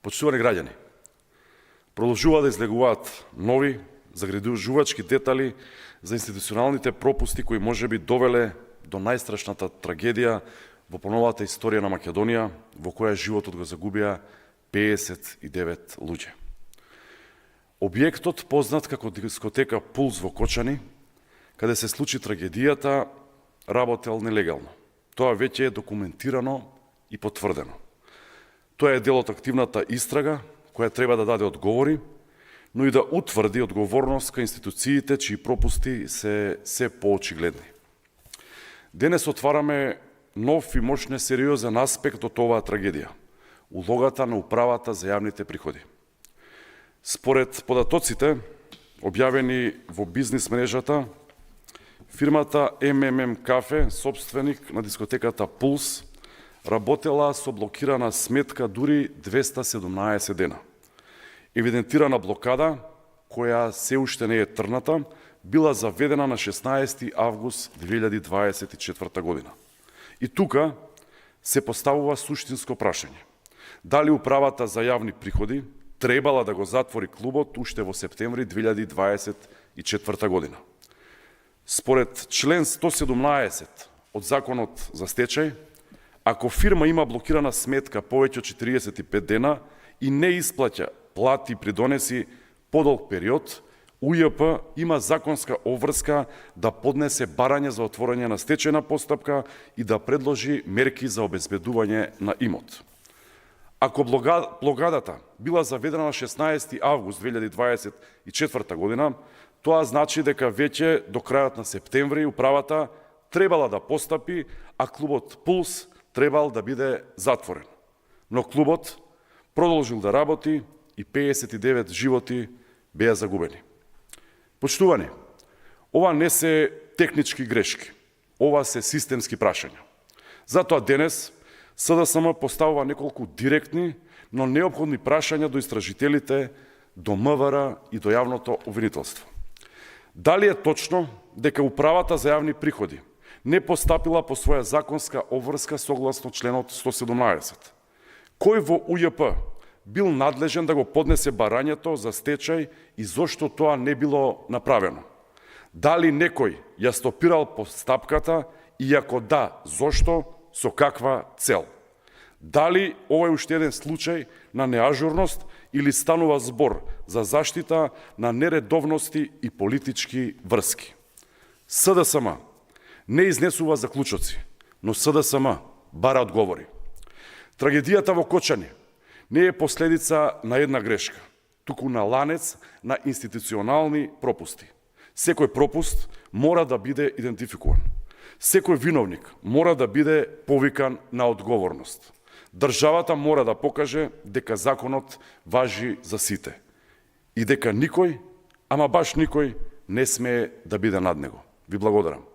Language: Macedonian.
Почитувани граѓани, продолжува да излегуваат нови загрижувачки детали за институционалните пропусти кои можеби довеле до најстрашната трагедија во поновата историја на Македонија, во која животот го загубија 59 луѓе. Објектот познат како дискотека Пулс во Кочани, каде се случи трагедијата, работел нелегално. Тоа веќе е документирано и потврдено. Тоа е дел од активната истрага, која треба да даде одговори, но и да утврди одговорност кај институциите чии пропусти се поочигледни. Денес отвараме нов и мощне сериозен аспект од оваа трагедија – улогата на управата за јавните приходи. Според податоците, објавени во бизнис мрежата, фирмата МММ Кафе, собственик на дискотеката Пулс, работела со блокирана сметка дури 217 дена. Евидентирана блокада, која се уште не е трната, била заведена на 16 август 2024 година. И тука се поставува суштинско прашање. Дали управата за јавни приходи требала да го затвори клубот уште во септември 2024 година? Според член 117 од Законот за стечај, ако фирма има блокирана сметка повеќе од 45 дена и не исплаќа плати и придонеси подолг период, УЈП има законска обврска да поднесе барање за отворање на стечајна постапка и да предложи мерки за обезбедување на имот. Ако блокадата била заведена на 16 август 2024 година, тоа значи дека веќе до крајот на септември управата требала да постапи, а клубот Пулс требал да биде затворен. Но клубот продолжил да работи и 59 животи беа загубени. Почитувани, ова не се технички грешки, ова се системски прашања. Затоа денес СДСМ поставува неколку директни, но неопходни прашања до истражителите, до МВР и до јавното обвинителство. Дали е точно дека управата за јавни приходи не постапила по своја законска обврска согласно членот 117? Кој во УЈП бил надлежен да го поднесе барањето за стечај и зошто тоа не било направено? Дали некој ја стопирал постапката и ако да, зошто, со каква цел? Дали ова е уште еден случај на неажурност или станува збор за заштита на нередовности и политички врски? СДСМ не изнесува заклучоци, но СДСМ бара одговори. Трагедијата во Кочани не е последица на една грешка, туку на ланец на институционални пропусти. Секој пропуст мора да биде идентификуван. Секој виновник мора да биде повикан на одговорност. Државата мора да покаже дека законот важи за сите и дека никој, ама баш никој, не смее да биде над него. Ви благодарам.